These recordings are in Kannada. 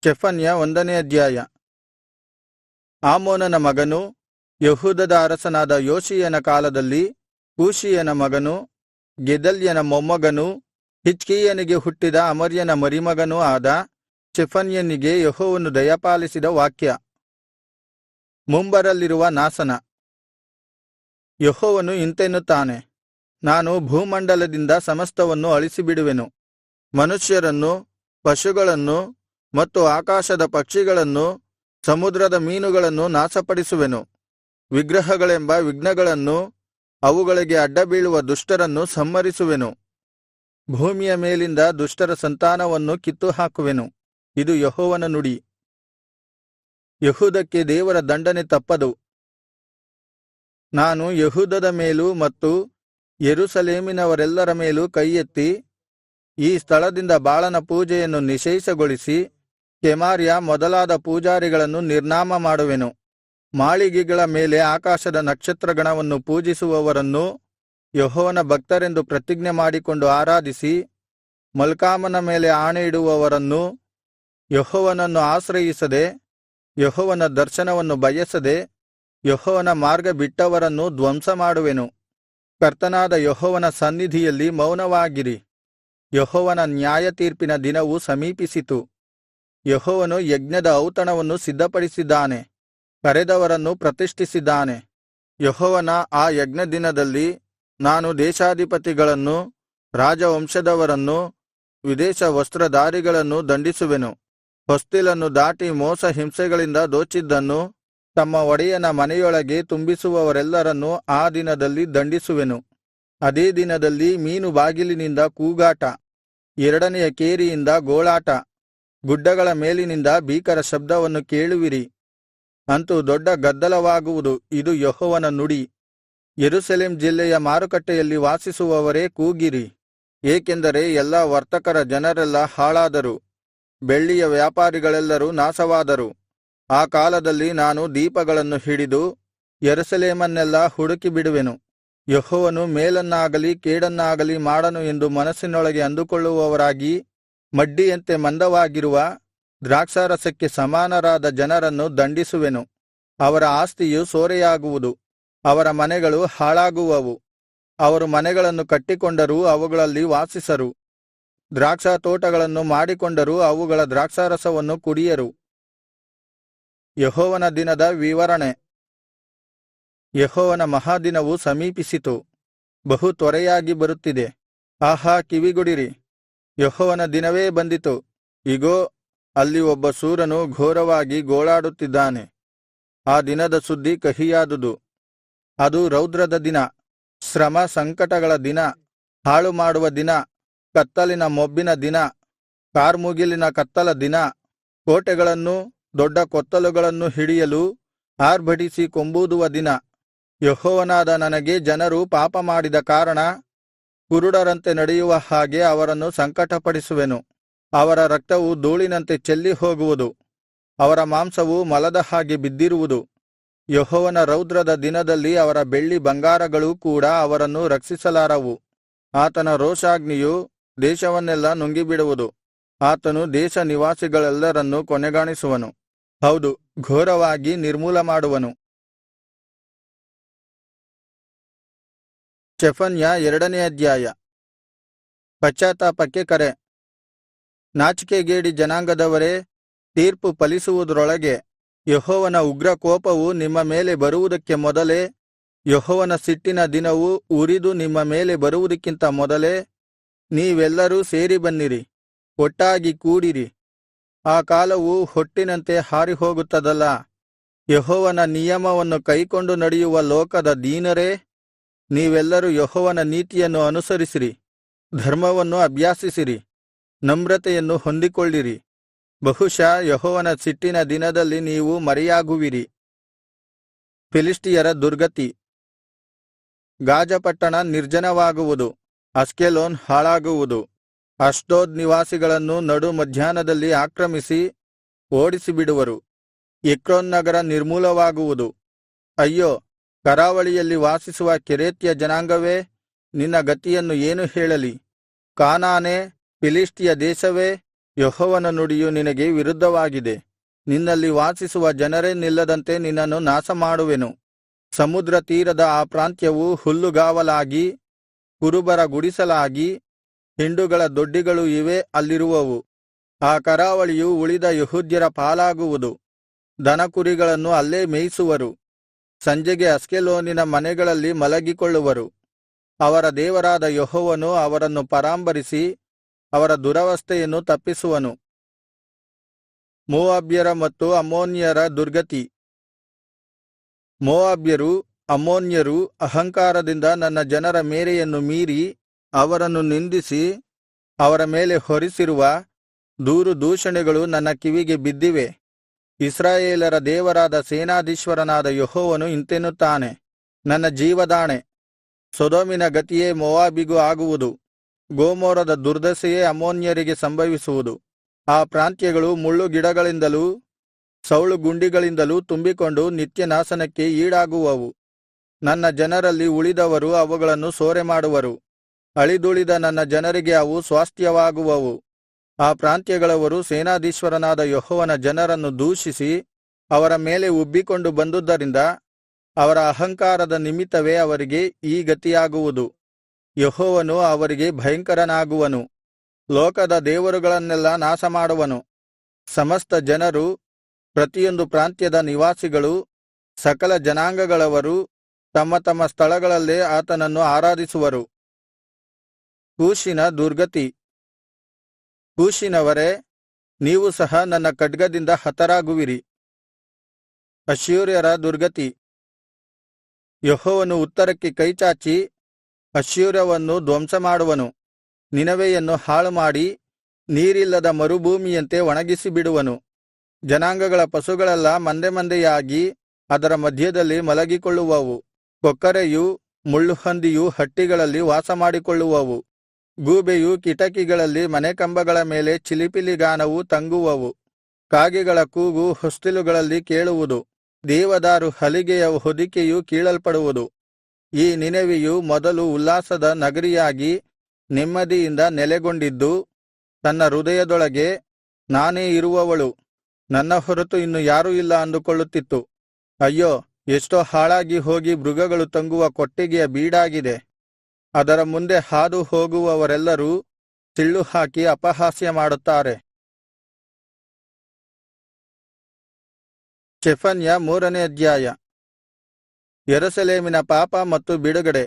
ಚೆಫನ್ಯ 1ನೇ ಅಧ್ಯಾಯ. ಆಮೋನನ ಮಗನೂ ಯೆಹೂದದ ಅರಸನಾದ ಯೋಷೀಯನ ಕಾಲದಲ್ಲಿ ಕೂಷಿಯನ ಮಗನೂ ಗೆದಲ್ಯನ ಮೊಮ್ಮಗನೂ ಹಿಜ್ಕೀಯನಿಗೆ ಹುಟ್ಟಿದ ಅಮರ್ಯನ ಮರಿಮಗನೂ ಆದ ಚೆಫನ್ಯನಿಗೆ ಯೆಹೋವನು ದಯಪಾಲಿಸಿದ ವಾಕ್ಯ. ಮುಂಬರಲಿರುವ ನಾಶನ. ಯೆಹೋವನು ಇಂತೆನ್ನುತ್ತಾನೆ, ನಾನು ಭೂಮಂಡಲದಿಂದ ಸಮಸ್ತವನ್ನು ಅಳಿಸಿಬಿಡುವೆನು. ಮನುಷ್ಯರನ್ನು, ಪಶುಗಳನ್ನು ಮತ್ತು ಆಕಾಶದ ಪಕ್ಷಿಗಳನ್ನು, ಸಮುದ್ರದ ಮೀನುಗಳನ್ನು ನಾಶಪಡಿಸುವೆನು. ವಿಗ್ರಹಗಳೆಂಬ ವಿಘ್ನಗಳನ್ನು, ಅವುಗಳಿಗೆ ಅಡ್ಡಬೀಳುವ ದುಷ್ಟರನ್ನು ಸಂಹರಿಸುವೆನು. ಭೂಮಿಯ ಮೇಲಿಂದ ದುಷ್ಟರ ಸಂತಾನವನ್ನು ಕಿತ್ತುಹಾಕುವೆನು. ಇದು ಯೆಹೋವನ ನುಡಿ. ಯೆಹೂದಕ್ಕೆ ದೇವರ ದಂಡನೆ ತಪ್ಪದು. ನಾನು ಯೆಹೂದದ ಮೇಲೂ ಮತ್ತು ಯೆರೂಸಲೇಮಿನವರೆಲ್ಲರ ಮೇಲೂ ಕೈಯೆತ್ತಿ ಈ ಸ್ಥಳದಿಂದ ಬಾಳನ ಪೂಜೆಯನ್ನು ನಿಶ್ಶೇಷಗೊಳಿಸಿ ಕೆಮಾರ್ಯ ಮೊದಲಾದ ಪೂಜಾರಿಗಳನ್ನು ನಿರ್ನಾಮ ಮಾಡುವೆನು. ಮಾಳಿಗೆಗಳ ಮೇಲೆ ಆಕಾಶದ ನಕ್ಷತ್ರಗಣವನ್ನು ಪೂಜಿಸುವವರನ್ನೂ ಯೆಹೋವನ ಭಕ್ತರೆಂದು ಪ್ರತಿಜ್ಞೆ ಮಾಡಿಕೊಂಡು ಆರಾಧಿಸಿ ಮಲ್ಕಾಮನ ಮೇಲೆ ಆಣೆಯಿಡುವವರನ್ನೂ ಯೆಹೋವನನ್ನು ಆಶ್ರಯಿಸದೆ ಯೆಹೋವನ ದರ್ಶನವನ್ನು ಬಯಸದೆ ಯೆಹೋವನ ಮಾರ್ಗ ಬಿಟ್ಟವರನ್ನೂ ಧ್ವಂಸಮಾಡುವೆನು. ಕರ್ತನಾದ ಯೆಹೋವನ ಸನ್ನಿಧಿಯಲ್ಲಿ ಮೌನವಾಗಿರಿ. ಯೆಹೋವನ ನ್ಯಾಯತೀರ್ಪಿನ ದಿನವು ಸಮೀಪಿಸಿತು. ಯೆಹೋವನು ಯಜ್ಞದ ಔತಣವನ್ನು ಸಿದ್ಧಪಡಿಸಿದ್ದಾನೆ, ಕರೆದವರನ್ನು ಪ್ರತಿಷ್ಠಿಸಿದ್ದಾನೆ. ಯೆಹೋವನ ಆ ಯಜ್ಞದಿನದಲ್ಲಿ ನಾನು ದೇಶಾಧಿಪತಿಗಳನ್ನು, ರಾಜವಂಶದವರನ್ನು, ವಿದೇಶ ವಸ್ತ್ರಧಾರಿಗಳನ್ನು ದಂಡಿಸುವೆನು. ಹೊಸ್ತಿಲನ್ನು ದಾಟಿ ಮೋಸ ಹಿಂಸೆಗಳಿಂದ ದೋಚಿದ್ದನ್ನು ತಮ್ಮ ಒಡೆಯನ ಮನೆಯೊಳಗೆ ತುಂಬಿಸುವವರೆಲ್ಲರನ್ನೂ ಆ ದಿನದಲ್ಲಿ ದಂಡಿಸುವೆನು. ಅದೇ ದಿನದಲ್ಲಿ ಮೀನು ಬಾಗಿಲಿನಿಂದ ಕೂಗಾಟ, 2ನೆಯ ಕೇರಿಯಿಂದ ಗೋಳಾಟ, ಗುಡ್ಡಗಳ ಮೇಲಿನಿಂದ ಭೀಕರ ಶಬ್ದವನ್ನು ಕೇಳುವಿರಿ. ಅಂತೂ ದೊಡ್ಡ ಗದ್ದಲವಾಗುವುದು. ಇದು ಯೆಹೋವನ ನುಡಿ. ಯೆರೂಸಲೇಮ್ ಜಿಲ್ಲೆಯ ಮಾರುಕಟ್ಟೆಯಲ್ಲಿ ವಾಸಿಸುವವರೇ ಕೂಗಿರಿ. ಏಕೆಂದರೆ ಎಲ್ಲಾ ವರ್ತಕರ ಜನರೆಲ್ಲ ಹಾಳಾದರು, ಬೆಳ್ಳಿಯ ವ್ಯಾಪಾರಿಗಳೆಲ್ಲರೂ ನಾಶವಾದರು. ಆ ಕಾಲದಲ್ಲಿ ನಾನು ದೀಪಗಳನ್ನು ಹಿಡಿದು ಯೆರೂಸಲೇಮನ್ನೆಲ್ಲಾ ಹುಡುಕಿಬಿಡುವೆನು. ಯೆಹೋವನು ಮೇಲನ್ನಾಗಲಿ ಕೇಡನ್ನಾಗಲಿ ಮಾಡನು ಎಂದು ಮನಸ್ಸಿನೊಳಗೆ ಅಂದುಕೊಳ್ಳುವವರಾಗಿ ಮಡ್ಡಿಯಂತೆ ಮಂದವಾಗಿರುವ ದ್ರಾಕ್ಷಾರಸಕ್ಕೆ ಸಮಾನರಾದ ಜನರನ್ನು ದಂಡಿಸುವೆನು. ಅವರ ಆಸ್ತಿಯು ಸೂರೆಯಾಗುವುದು, ಅವರ ಮನೆಗಳು ಹಾಳಾಗುವವು. ಅವರು ಮನೆಗಳನ್ನು ಕಟ್ಟಿಕೊಂಡರೂ ಅವುಗಳಲ್ಲಿ ವಾಸಿಸರು, ದ್ರಾಕ್ಷಾತೋಟಗಳನ್ನು ಮಾಡಿಕೊಂಡರೂ ಅವುಗಳ ದ್ರಾಕ್ಷಾರಸವನ್ನು ಕುಡಿಯರು. ಯೆಹೋವನ ದಿನದ ವಿವರಣೆ. ಯೆಹೋವನ ಮಹಾದಿನವು ಸಮೀಪಿಸಿತು, ಬಹು ತ್ವರೆಯಾಗಿ ಬರುತ್ತಿದೆ. ಆಹಾ, ಕಿವಿಗೊಡಿರಿ, ಯೆಹೋವನ ದಿನವೇ ಬಂದಿತು. ಇಗೋ, ಅಲ್ಲಿ ಒಬ್ಬ ಶೂರನು ಘೋರವಾಗಿ ಗೋಳಾಡುತ್ತಿದ್ದಾನೆ. ಆ ದಿನದ ಸುದ್ದಿ ಕಹಿಯಾದುದು. ಅದು ರೌದ್ರದ ದಿನ, ಶ್ರಮ ಸಂಕಟಗಳ ದಿನ, ಹಾಳುಮಾಡುವ ದಿನ, ಕತ್ತಲಿನ ಮೊಬ್ಬಿನ ದಿನ, ಕಾರ್ಮುಗಿಲಿನ ಕತ್ತಲ ದಿನ. ಕೋಟೆಗಳನ್ನೂ ದೊಡ್ಡ ಕೊತ್ತಲುಗಳನ್ನು ಹಿಡಿಯಲು ಆರ್ಭಟಿಸಿ ಕೊಂಬೂದುವ ದಿನ. ಯೆಹೋವನಾದ ನನಗೆ ಜನರು ಪಾಪ ಮಾಡಿದ ಕಾರಣ ಕುರುಡರಂತೆ ನಡೆಯುವ ಹಾಗೆ ಅವರನ್ನು ಸಂಕಟಪಡಿಸುವೆನು. ಅವರ ರಕ್ತವು ಧೂಳಿನಂತೆ ಚೆಲ್ಲಿ ಹೋಗುವುದು, ಅವರ ಮಾಂಸವು ಮಲದ ಹಾಗೆ ಬಿದ್ದಿರುವುದು. ಯೆಹೋವನ ರೌದ್ರದ ದಿನದಲ್ಲಿ ಅವರ ಬೆಳ್ಳಿ ಬಂಗಾರಗಳೂ ಕೂಡ ಅವರನ್ನು ರಕ್ಷಿಸಲಾರವು. ಆತನ ರೋಷಾಗ್ನಿಯು ದೇಶವನ್ನೆಲ್ಲಾ ನುಂಗಿಬಿಡುವುದು. ಆತನು ದೇಶ ನಿವಾಸಿಗಳೆಲ್ಲರನ್ನೂ ಕೊನೆಗಾಣಿಸುವನು, ಹೌದು, ಘೋರವಾಗಿ ನಿರ್ಮೂಲ ಮಾಡುವನು. ಚೆಫನ್ಯ 2ನೇ ಅಧ್ಯಾಯ. ಪಶ್ಚಾತ್ತಾಪಕ್ಕೆ ಕರೆ. ನಾಚಿಕೆಗೇಡಿ ಜನಾಂಗದವರೇ, ತೀರ್ಪು ಫಲಿಸುವುದರೊಳಗೆ ಯೆಹೋವನ ಉಗ್ರ ಕೋಪವು ನಿಮ್ಮ ಮೇಲೆ ಬರುವುದಕ್ಕೆ ಮೊದಲೇ, ಯೆಹೋವನ ಸಿಟ್ಟಿನ ದಿನವು ಉರಿದು ನಿಮ್ಮ ಮೇಲೆ ಬರುವುದಕ್ಕಿಂತ ಮೊದಲೇ ನೀವೆಲ್ಲರೂ ಸೇರಿ ಬನ್ನಿರಿ, ಒಟ್ಟಾಗಿ ಕೂಡಿರಿ. ಆ ಕಾಲವು ಹೊಟ್ಟಿನಂತೆ ಹಾರಿಹೋಗುತ್ತದಲ್ಲಾ. ಯೆಹೋವನ ನಿಯಮವನ್ನು ಕೈಕೊಂಡು ನಡೆಯುವ ಲೋಕದ ದೀನರೇ, ನೀವೆಲ್ಲರೂ ಯೆಹೋವನ ನೀತಿಯನ್ನು ಅನುಸರಿಸಿರಿ, ಧರ್ಮವನ್ನು ಅಭ್ಯಾಸಿಸಿರಿ, ನಮ್ರತೆಯನ್ನು ಹೊಂದಿಕೊಳ್ಳಿರಿ. ಬಹುಶಃ ಯೆಹೋವನ ಸಿಟ್ಟಿನ ದಿನದಲ್ಲಿ ನೀವು ಮರೆಯಾಗುವಿರಿ. ಫಿಲಿಷ್ಟಿಯರ ದುರ್ಗತಿ. ಗಾಜ ಪಟ್ಟಣ ನಿರ್ಜನವಾಗುವುದು, ಅಷ್ಕೆಲೋನ್ ಹಾಳಾಗುವುದು. ಅಷ್ಡೋದ್ ನಿವಾಸಿಗಳನ್ನು ನಡು ಮಧ್ಯಾಹ್ನದಲ್ಲಿ ಆಕ್ರಮಿಸಿ ಓಡಿಸಿಬಿಡುವರು. ಎಕ್ರೋನ್ ನಗರ ನಿರ್ಮೂಲವಾಗುವುದು. ಅಯ್ಯೋ, ಕರಾವಳಿಯಲ್ಲಿ ವಾಸಿಸುವ ಕೆರೇತ್ಯ ಜನಾಂಗವೇ, ನಿನ್ನ ಗತಿಯನ್ನು ಏನು ಹೇಳಲಿ? ಕಾನಾನೇ, ಫಿಲಿಷ್ಟಿಯ ದೇಶವೇ, ಯೆಹೋವನ ನುಡಿಯು ನಿನಗೆ ವಿರುದ್ಧವಾಗಿದೆ. ನಿನ್ನಲ್ಲಿ ವಾಸಿಸುವ ಜನರೇ ನಿಲ್ಲದಂತೆ ನಿನ್ನನ್ನು ನಾಶಮಾಡುವೆನು. ಸಮುದ್ರ ತೀರದ ಆ ಪ್ರಾಂತ್ಯವು ಹುಲ್ಲುಗಾವಲಾಗಿ, ಕುರುಬರ ಗುಡಿಸಲಾಗಿ, ಹಿಂಡುಗಳ ದೊಡ್ಡಿಗಳು ಇವೇ ಅಲ್ಲಿರುವವು. ಆ ಕರಾವಳಿಯು ಉಳಿದ ಯೆಹೂದ್ಯರ ಪಾಲಾಗುವುದು. ದನಕುರಿಗಳನ್ನು ಅಲ್ಲೇ ಮೇಯಿಸುವರು. ಸಂಜೆಗೆ ಅಷ್ಕೆಲೋನಿನ ಮನೆಗಳಲ್ಲಿ ಮಲಗಿಕೊಳ್ಳುವರು. ಅವರ ದೇವರಾದ ಯೆಹೋವನು ಅವರನ್ನು ಪರಾಂಬರಿಸಿ ಅವರ ದುರವಸ್ಥೆಯನ್ನು ತಪ್ಪಿಸುವನು. ಮೋವಾಬ್ಯರ ಮತ್ತು ಅಮ್ಮೋನ್ಯರ ದುರ್ಗತಿ. ಮೋವಾಬ್ಯರೂ ಅಮ್ಮೋನ್ಯರೂ ಅಹಂಕಾರದಿಂದ ನನ್ನ ಜನರ ಮೇರೆಯನ್ನು ಮೀರಿ ಅವರನ್ನು ನಿಂದಿಸಿ ಅವರ ಮೇಲೆ ಹೊರಿಸಿರುವ ದೂರು ದೂಷಣೆಗಳು ನನ್ನ ಕಿವಿಗೆ ಬಿದ್ದಿವೆ. ಇಸ್ರಾಯೇಲರ ದೇವರಾದ ಸೇನಾಧೀಶ್ವರನಾದ ಯೆಹೋವನು ಇಂತೆನ್ನುತ್ತಾನೆ, ನನ್ನ ಜೀವದಾಣೆ, ಸೊದೋಮಿನ ಗತಿಯೇ ಮೋವಾಬಿಗೂ ಆಗುವುದು. ಗೊಮೋರದ ದುರ್ದಶೆಯೇ ಅಮ್ಮೋನ್ಯರಿಗೆ ಸಂಭವಿಸುವುದು. ಆ ಪ್ರಾಂತ್ಯಗಳು ಮುಳ್ಳುಗಿಡಗಳಿಂದಲೂ ಸೌಳುಗುಂಡಿಗಳಿಂದಲೂ ತುಂಬಿಕೊಂಡು ನಿತ್ಯನಾಶನಕ್ಕೆ ಈಡಾಗುವವು. ನನ್ನ ಜನರಲ್ಲಿ ಉಳಿದವರು ಅವುಗಳನ್ನು ಸೂರೆಮಾಡುವರು. ಅಳಿದುಳಿದ ನನ್ನ ಜನರಿಗೆ ಅವು ಸ್ವಾಸ್ತ್ಯವಾಗುವವು. ಆ ಪ್ರಾಂತ್ಯಗಳವರು ಸೇನಾಧೀಶ್ವರನಾದ ಯೆಹೋವನ ಜನರನ್ನು ದೂಷಿಸಿ ಅವರ ಮೇಲೆ ಉಬ್ಬಿಕೊಂಡು ಬಂದುದರಿಂದ ಅವರ ಅಹಂಕಾರದ ನಿಮಿತ್ತವೇ ಅವರಿಗೆ ಈ ಗತಿಯಾಗುವುದು. ಯೆಹೋವನು ಅವರಿಗೆ ಭಯಂಕರನಾಗುವನು. ಲೋಕದ ದೇವರುಗಳನ್ನೆಲ್ಲಾ ನಾಶಮಾಡುವನು. ಸಮಸ್ತ ಜನರು, ಪ್ರತಿಯೊಂದು ಪ್ರಾಂತ್ಯದ ನಿವಾಸಿಗಳು, ಸಕಲ ಜನಾಂಗಗಳವರು ತಮ್ಮ ತಮ್ಮ ಸ್ಥಳಗಳಲ್ಲೇ ಆತನನ್ನು ಆರಾಧಿಸುವರು. ಕೂಷಿನ ದುರ್ಗತಿ. ಕೂಷಿನವರೇ, ನೀವು ಸಹ ನನ್ನ ಖಡ್ಗದಿಂದ ಹತರಾಗುವಿರಿ. ಅಶ್ಶೂರ್ಯರ ದುರ್ಗತಿ. ಯೆಹೋವನು ಉತ್ತರಕ್ಕೆ ಕೈಚಾಚಿ ಅಶ್ಶೂರವನ್ನು ಧ್ವಂಸಮಾಡುವನು. ನಿನವೆಯನ್ನು ಹಾಳುಮಾಡಿ ನೀರಿಲ್ಲದ ಮರುಭೂಮಿಯಂತೆ ಒಣಗಿಸಿಬಿಡುವನು. ಜನಾಂಗಗಳ ಪಶುಗಳೆಲ್ಲಾ ಮಂದೆ ಮಂದೆಯಾಗಿ ಅದರ ಮಧ್ಯದಲ್ಲಿ ಮಲಗಿಕೊಳ್ಳುವವು. ಕೊಕ್ಕರೆಯೂ ಮುಳ್ಳುಹಂದಿಯೂ ಹಟ್ಟಿಗಳಲ್ಲಿ ವಾಸಮಾಡಿಕೊಳ್ಳುವವು. ಗೂಬೆಯು ಕಿಟಕಿಗಳಲ್ಲಿ ಮನೆಕಂಬಗಳ ಮೇಲೆ ಚಿಲಿಪಿಲಿಗಾನವು ತಂಗುವವು. ಕಾಗೆಗಳ ಕೂಗು ಹೊಸ್ತಿಲುಗಳಲ್ಲಿ ಕೇಳುವುದು. ದೇವದಾರು ಹಲಿಗೆಯ ಹೊದಿಕೆಯು ಕೀಳಲ್ಪಡುವುದು. ಈ ನಿನೆವೆಯು ಮೊದಲು ಉಲ್ಲಾಸದ ನಗರಿಯಾಗಿ ನೆಮ್ಮದಿಯಿಂದ ನೆಲೆಗೊಂಡಿದ್ದು, ತನ್ನ ಹೃದಯದೊಳಗೆ ನಾನೇ ಇರುವವಳು, ನನ್ನ ಹೊರತು ಇನ್ನು ಯಾರೂ ಇಲ್ಲ ಅಂದುಕೊಳ್ಳುತ್ತಿತ್ತು. ಅಯ್ಯೋ, ಎಷ್ಟೋ ಹಾಳಾಗಿ ಹೋಗಿ ಮೃಗಗಳು ತಂಗುವ ಕೊಟ್ಟಿಗೆಯ ಬೀಡಾಗಿದೆ. ಅದರ ಮುಂದೆ ಹಾದು ಹೋಗುವವರೆಲ್ಲರೂ ಸಿಳ್ಳು ಹಾಕಿ ಅಪಹಾಸ್ಯ ಮಾಡುತ್ತಾರೆ. ಚೆಫನ್ಯ 3ನೇ ಅಧ್ಯಾಯ. ಯೆರೂಸಲೇಮಿನ ಪಾಪ ಮತ್ತು ಬಿಡುಗಡೆ.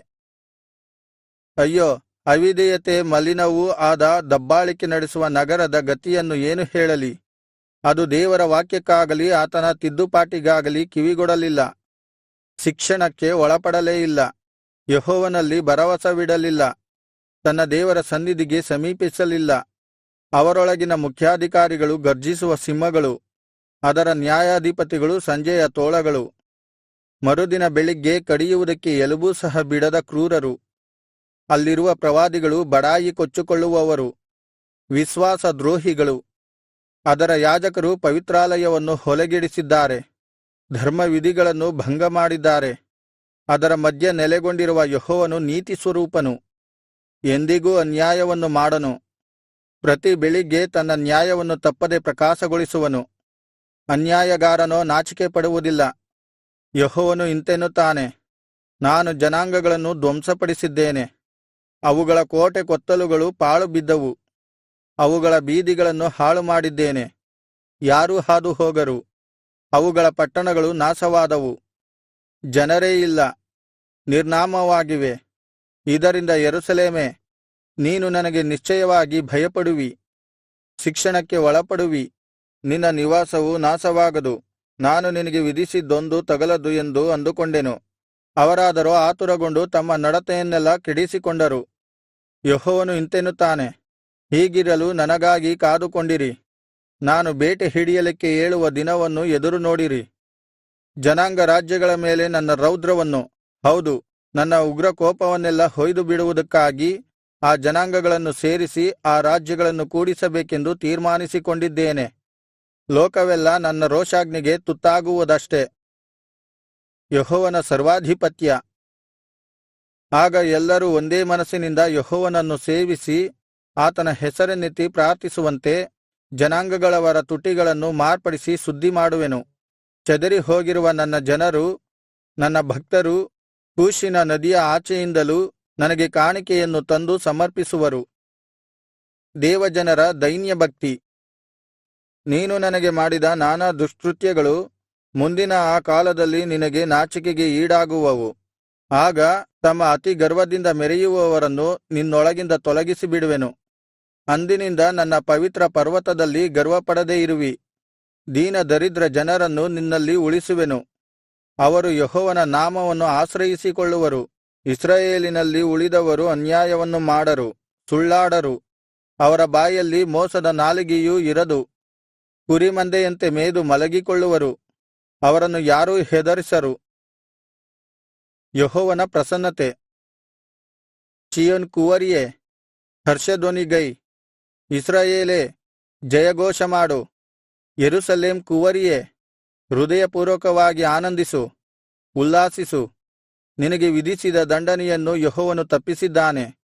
ಅಯ್ಯೋ, ಅವಿಧೇಯತೆ ಮಲಿನವೂ ಆದ ದಬ್ಬಾಳಿಕೆ ನಡೆಸುವ ನಗರದ ಗತಿಯನ್ನು ಏನು ಹೇಳಲಿ? ಅದು ದೇವರ ವಾಕ್ಯಕ್ಕಾಗಲಿ ಆತನ ತಿದ್ದುಪಾಟಿಗಾಗಲಿ ಕಿವಿಗೊಡಲಿಲ್ಲ. ಶಿಕ್ಷಣಕ್ಕೆ ಒಳಪಡಲೇ ಇಲ್ಲ. ಯೆಹೋವನಲ್ಲಿ ಭರವಸವಿಡಲಿಲ್ಲ. ತನ್ನ ದೇವರ ಸನ್ನಿಧಿಗೆ ಸಮೀಪಿಸಲಿಲ್ಲ. ಅವರೊಳಗಿನ ಮುಖ್ಯಾಧಿಕಾರಿಗಳು ಗರ್ಜಿಸುವ ಸಿಂಹಗಳು, ಅದರ ನ್ಯಾಯಾಧಿಪತಿಗಳು ಸಂಜೆಯ ತೋಳಗಳು. ಮರುದಿನ ಬೆಳಿಗ್ಗೆ ಕಡಿಯುವುದಕ್ಕೆ ಎಲುಬೂ ಸಹ ಬಿಡದ ಕ್ರೂರರು. ಅಲ್ಲಿರುವ ಪ್ರವಾದಿಗಳು ಬಡಾಯಿ ಕೊಚ್ಚಿಕೊಳ್ಳುವವರು, ವಿಶ್ವಾಸ ದ್ರೋಹಿಗಳು. ಅದರ ಯಾಜಕರು ಪವಿತ್ರಾಲಯವನ್ನು ಹೊಲೆಗೆಡಿಸಿದ್ದಾರೆ, ಧರ್ಮವಿಧಿಗಳನ್ನು ಭಂಗಮಾಡಿದ್ದಾರೆ. ಅದರ ಮಧ್ಯೆ ನೆಲೆಗೊಂಡಿರುವ ಯೆಹೋವನು ನೀತಿಸ್ವರೂಪನು, ಎಂದಿಗೂ ಅನ್ಯಾಯವನ್ನು ಮಾಡನು. ಪ್ರತಿ ಬೆಳಿಗ್ಗೆ ತನ್ನ ನ್ಯಾಯವನ್ನು ತಪ್ಪದೆ ಪ್ರಕಾಶಗೊಳಿಸುವನು. ಅನ್ಯಾಯಗಾರನೋ ನಾಚಿಕೆಪಡುವುದಿಲ್ಲ. ಯೆಹೋವನು ಇಂತೆನ್ನುತ್ತಾನೆ, ನಾನು ಜನಾಂಗಗಳನ್ನು ಧ್ವಂಸಪಡಿಸಿದ್ದೇನೆ. ಅವುಗಳ ಕೋಟೆ ಕೊತ್ತಲುಗಳು ಪಾಳು ಬಿದ್ದವು. ಅವುಗಳ ಬೀದಿಗಳನ್ನು ಹಾಳುಮಾಡಿದ್ದೇನೆ, ಯಾರೂ ಹಾದು ಹೋಗರು. ಅವುಗಳ ಪಟ್ಟಣಗಳು ನಾಶವಾದವು, ಜನರೇ ಇಲ್ಲ, ನಿರ್ನಾಮವಾಗಿವೆ. ಇದರಿಂದ ಯೆರೂಸಲೇಮೇ, ನೀನು ನನಗೆ ನಿಶ್ಚಯವಾಗಿ ಭಯಪಡುವಿ, ಶಿಕ್ಷಣಕ್ಕೆ ಒಳಪಡುವಿ. ನಿನ್ನ ನಿವಾಸವು ನಾಶವಾಗದು. ನಾನು ನಿನಗೆ ವಿಧಿಸಿದ್ದೊಂದು ತಗಲದು ಎಂದು ಅಂದುಕೊಂಡೆನು. ಅವರಾದರೋ ಆತುರಗೊಂಡು ತಮ್ಮ ನಡತೆಯನ್ನೆಲ್ಲಾ ಕೆಡಿಸಿಕೊಂಡರು. ಯೆಹೋವನು ಇಂತೆನ್ನುತ್ತಾನೆ, ಹೀಗಿರಲು ನನಗಾಗಿ ಕಾದುಕೊಂಡಿರಿ. ನಾನು ಬೇಟೆ ಹಿಡಿಯಲಿಕ್ಕೆ ಏಳುವ ದಿನವನ್ನು ಎದುರು ನೋಡಿರಿ. ಜನಾಂಗ ರಾಜ್ಯಗಳ ಮೇಲೆ ನನ್ನ ರೌದ್ರವನ್ನು, ಹೌದು, ನನ್ನ ಉಗ್ರಕೋಪವನ್ನೆಲ್ಲಾ ಹೊಯ್ದು ಬಿಡುವುದಕ್ಕಾಗಿ ಆ ಜನಾಂಗಗಳನ್ನು ಸೇರಿಸಿ ಆ ರಾಜ್ಯಗಳನ್ನು ಕೂಡಿಸಬೇಕೆಂದು ತೀರ್ಮಾನಿಸಿಕೊಂಡಿದ್ದೇನೆ. ಲೋಕವೆಲ್ಲಾ ನನ್ನ ರೋಷಾಗ್ನಿಗೆ ತುತ್ತಾಗುವುದಷ್ಟೆ. ಯೆಹೋವನ ಸರ್ವಾಧಿಪತ್ಯ. ಆಗ ಎಲ್ಲರೂ ಒಂದೇ ಮನಸ್ಸಿನಿಂದ ಯೆಹೋವನನ್ನು ಸೇವಿಸಿ ಆತನ ಹೆಸರನ್ನೆತ್ತಿ ಪ್ರಾರ್ಥಿಸುವಂತೆ ಜನಾಂಗಗಳವರ ತುಟಿಗಳನ್ನು ಮಾರ್ಪಡಿಸಿ ಶುದ್ಧಿಮಾಡುವೆನು. ಚದರಿ ಹೋಗಿರುವ ನನ್ನ ಜನರು, ನನ್ನ ಭಕ್ತರು ಕೂಷಿನ ನದಿಯ ಆಚೆಯಿಂದಲೂ ನನಗೆ ಕಾಣಿಕೆಯನ್ನು ತಂದು ಸಮರ್ಪಿಸುವರು. ದೇವಜನರ ದೈನ್ಯಭಕ್ತಿ. ನೀನು ನನಗೆ ಮಾಡಿದ ನಾನಾ ದುಷ್ಕೃತ್ಯಗಳು ಮುಂದಿನ ಆ ಕಾಲದಲ್ಲಿ ನಿನಗೆ ನಾಚಿಕೆಗೆ ಈಡಾಗುವವು. ಆಗ ತಮ್ಮ ಅತಿ ಗರ್ವದಿಂದ ಮೆರೆಯುವವರನ್ನು ನಿನ್ನೊಳಗಿಂದ ತೊಲಗಿಸಿಬಿಡುವೆನು. ಅಂದಿನಿಂದ ನನ್ನ ಪವಿತ್ರ ಪರ್ವತದಲ್ಲಿ ಗರ್ವಪಡದೆ ಇರುವಿ. ದೀನ ದರಿದ್ರ ಜನರನ್ನು ನಿನ್ನಲ್ಲಿ ಉಳಿಸುವೆನು. ಅವರು ಯೆಹೋವನ ನಾಮವನ್ನು ಆಶ್ರಯಿಸಿಕೊಳ್ಳುವರು. ಇಸ್ರಾಯೇಲಿನಲ್ಲಿ ಉಳಿದವರು ಅನ್ಯಾಯವನ್ನು ಮಾಡರು, ಸುಳ್ಳಾಡರು. ಅವರ ಬಾಯಲ್ಲಿ ಮೋಸದ ನಾಲಿಗೆಯೂ ಇರದು. ಕುರಿಮಂದೆಯಂತೆ ಮೇದು ಮಲಗಿಕೊಳ್ಳುವರು. ಅವರನ್ನು ಯಾರೂ ಹೆದರಿಸರು. ಯೆಹೋವನ ಪ್ರಸನ್ನತೆ. ಚೀಯೋನ್ ಕುವರಿಯೇ, ಹರ್ಷಧ್ವನಿಗೈ. ಇಸ್ರಾಯೇಲೇ, ಜಯಘೋಷ ಮಾಡು. ಯೆರೂಸಲೇಮ್ ಕುವರಿಯೇ, ಹೃದಯಪೂರ್ವಕವಾಗಿ ಆನಂದಿಸು, ಉಲ್ಲಾಸಿಸು. ನಿನಗೆ ವಿಧಿಸಿದ ದಂಡನೆಯನ್ನು ಯೆಹೋವನು ತಪ್ಪಿಸಿದ್ದಾನೆ.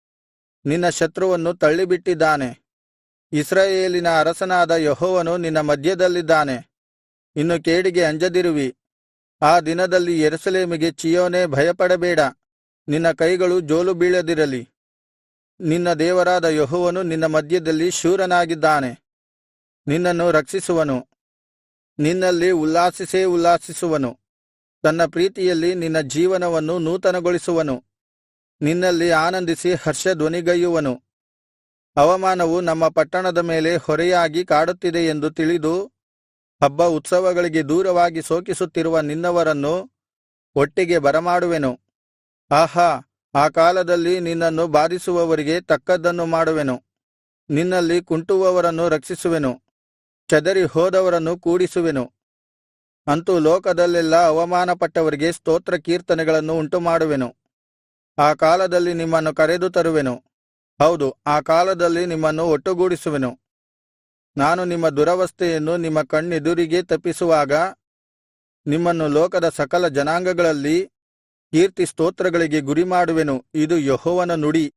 ನಿನ್ನ ಶತ್ರುವನ್ನು ತಳ್ಳಿಬಿಟ್ಟಿದ್ದಾನೆ. ಇಸ್ರಾಯೇಲಿನ ಅರಸನಾದ ಯೆಹೋವನು ನಿನ್ನ ಮಧ್ಯದಲ್ಲಿದ್ದಾನೆ. ಇನ್ನು ಕೇಡಿಗೆ ಅಂಜದಿರುವಿ. ಆ ದಿನದಲ್ಲಿ ಯೆರೂಸಲೇಮಿಗೆ, ಚೀಯೋನೇ, ಭಯಪಡಬೇಡ. ನಿನ್ನ ಕೈಗಳು ಜೋಲು ಬೀಳದಿರಲಿ. ನಿನ್ನ ದೇವರಾದ ಯೆಹೋವನು ನಿನ್ನ ಮಧ್ಯದಲ್ಲಿ ಶೂರನಾಗಿದ್ದಾನೆ. ನಿನ್ನನ್ನು ರಕ್ಷಿಸುವನು. ನಿನ್ನಲ್ಲಿ ಉಲ್ಲಾಸಿಸೇ ಉಲ್ಲಾಸಿಸುವನು. ತನ್ನ ಪ್ರೀತಿಯಲ್ಲಿ ನಿನ್ನ ಜೀವನವನ್ನು ನೂತನಗೊಳಿಸುವನು. ನಿನ್ನಲ್ಲಿ ಆನಂದಿಸಿ ಹರ್ಷಧ್ವನಿಗೈಯುವನು. ಅವಮಾನವು ನಮ್ಮ ಪಟ್ಟಣದ ಮೇಲೆ ಹೊರೆಯಾಗಿ ಕಾಡುತ್ತಿದೆ ಎಂದು ತಿಳಿದು ಹಬ್ಬ ಉತ್ಸವಗಳಿಗೆ ದೂರವಾಗಿ ಶೋಕಿಸುತ್ತಿರುವ ನಿನ್ನವರನ್ನು ಒಟ್ಟಿಗೆ ಬರಮಾಡುವೆನು. ಆಹಾ, ಆ ಕಾಲದಲ್ಲಿ ನಿನ್ನನ್ನು ಬಾಧಿಸುವವರಿಗೆ ತಕ್ಕದ್ದನ್ನು ಮಾಡುವೆನು. ನಿನ್ನಲ್ಲಿ ಕುಂಟುವವರನ್ನು ರಕ್ಷಿಸುವೆನು, ಚದರಿ ಹೋದವರನ್ನು ಕೂಡಿಸುವೆನು. ಅಂತೂ ಲೋಕದಲ್ಲೆಲ್ಲಾ ಅವಮಾನಪಟ್ಟವರಿಗೆ ಸ್ತೋತ್ರ ಕೀರ್ತನೆಗಳನ್ನು ಉಂಟುಮಾಡುವೆನು. ಆ ಕಾಲದಲ್ಲಿ ನಿಮ್ಮನ್ನು ಕರೆದು ತರುವೆನು. ಹೌದು, ಆ ಕಾಲದಲ್ಲಿ ನಿಮ್ಮನ್ನು ಒಟ್ಟುಗೂಡಿಸುವೆನು. ನಾನು ನಿಮ್ಮ ದುರವಸ್ಥೆಯನ್ನು ನಿಮ್ಮ ಕಣ್ಣೆದುರಿಗೇ ತಪ್ಪಿಸುವಾಗ ನಿಮ್ಮನ್ನು ಲೋಕದ ಸಕಲ ಜನಾಂಗಗಳಲ್ಲಿ ಕೀರ್ತಿ ಸ್ತೋತ್ರಗಳಿಗೆ ಗುರಿಮಾಡುವೆನು. ಇದು ಯೆಹೋವನ ನುಡಿ.